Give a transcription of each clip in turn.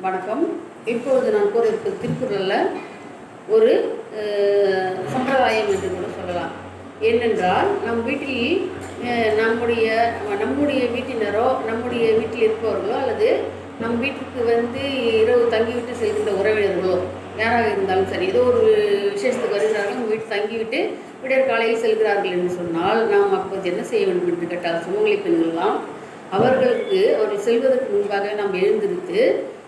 வணக்கம். இப்பொழுது நான் கூற இருப்பது திருக்குறளில் ஒரு சம்பிரதாயம் என்று கூட சொல்லலாம். ஏனென்றால் நம் வீட்டில் நம்முடைய வீட்டினரோ நம்முடைய வீட்டில் இருப்பவர்களோ அல்லது நம் வீட்டுக்கு இரவு தங்கிவிட்டு செல்கின்ற உறவினர்களோ யாராக இருந்தாலும் சரி, ஏதோ ஒரு விசேஷத்துக்கு வருகிறார்கள், நம்ம வீட்டு தங்கிவிட்டு விடியற் காலையில் செல்கிறார்கள் என்று சொன்னால் நாம் அப்போது என்ன செய்ய வேண்டும் என்று கேட்டால், சுமங்கலி பெண்கள்லாம் அவர்கள் செல்வதற்கு முன்பாக நாம் எழுந்திருத்து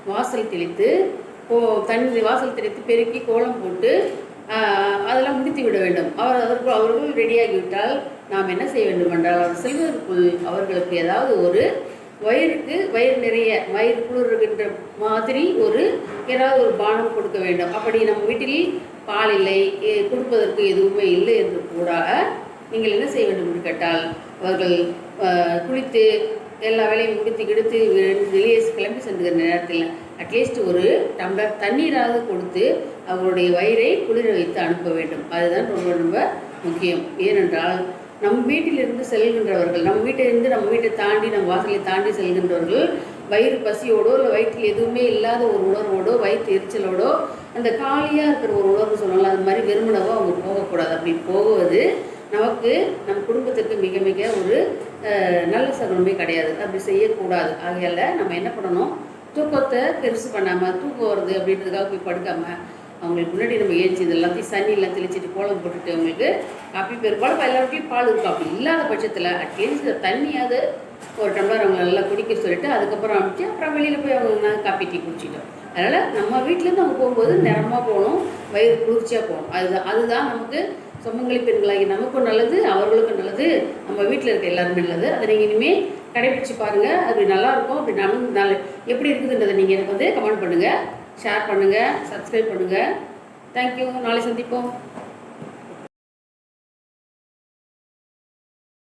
வாசல் தெளித்து வாசல் தெளித்து பெருக்கி கோலம் போட்டு அதெல்லாம் முடித்து விட வேண்டும். அவர்கள் ரெடியாகிவிட்டால் நாம் என்ன செய்ய வேண்டும் என்றால், அவர் செல்வதற்குள் அவர்களுக்கு ஏதாவது ஒரு வயிறு நிறைய வயிறு குளிர்கின்ற மாதிரி ஏதாவது ஒரு பானம் கொடுக்க வேண்டும். அப்படி நம்ம வீட்டில் பால் இல்லை, கொடுப்பதற்கு எதுவுமே இல்லை என்று கூட நீங்கள் என்ன செய்ய வேண்டும் என்று கேட்டால், அவர்கள் குளித்து எல்லா வேலையும் முடித்து கிடுத்து வெளியே கிளம்பி சென்றுகிற நேரத்தில் அட்லீஸ்ட் ஒரு டம்ளர் தண்ணீராவது கொடுத்து அவருடைய வயிறை குளிர வைத்து அனுப்ப வேண்டும். அதுதான் ரொம்ப ரொம்ப முக்கியம். ஏனென்றால் நம் வீட்டிலிருந்து செல்கின்றவர்கள், நம்ம வீட்டை தாண்டி நம்ம வாசலை தாண்டி செல்கின்றவர்கள் வயிறு பசியோடோ இல்லை வயிற்றில் எதுவுமே இல்லாத ஒரு உணர்வோடோ வயிற்று எரிச்சலோடோ அந்த காலியாக இருக்கிற ஒரு உணர்வு சொல்லலாம், அது மாதிரி வெறுமனவோ அவங்க போகக்கூடாது. அப்படி போகுவது நமக்கு நம் குடும்பத்திற்கு மிக மிக ஒரு நல்ல சகுனமே கிடையாது. அப்படி செய்யக்கூடாது. ஆகையால் நம்ம என்ன பண்ணணும், தூக்கத்தை பெருசு பண்ணாமல், தூக்கம் வருது அப்படின்றதுக்காக போய் படுக்காமல் அவங்களுக்கு முன்னாடி நம்ம ஏஞ்சி இது எல்லாத்தையும் சன்னிலாம் தெளிச்சிட்டு கோலம் போட்டுட்டு அவங்களுக்கு காப்பி பெரும்பாலும் எல்லாருக்கையும் பால் இருக்கும். அப்படி இல்லாத பட்சத்தில் அட்லீஸ்ட் தண்ணியாவது ஒரு டம்ளர் அவங்க நல்லா குடிக்க சொல்லிட்டு அதுக்கப்புறம் அனுப்பிச்சு அப்புறம் வெளியில் போய் அவங்க காப்பி டீ குடிச்சிட்டோம். அதனால் நம்ம வீட்டிலேருந்து அவங்க போகும்போது நிறமாக போகணும், வயிறு குளிர்ச்சியாக போகணும். அதுதான் நமக்கு சுமங்கலி பெண்களாகி நமக்கும் நல்லது, அவர்களுக்கும் நல்லது, நம்ம வீட்டில் இருக்க எல்லாருமே நல்லது. அதை நீங்கள் இனிமேல் கடைபிடிச்சு பாருங்கள். அது நல்லாயிருக்கும். அப்படி நமக்கு எப்படி இருக்குதுன்றதை நீங்கள் எனக்கு கமெண்ட் பண்ணுங்கள், ஷேர் பண்ணுங்கள், சப்ஸ்கிரைப் பண்ணுங்கள். தேங்க்யூ. நாளை சந்திப்போம்.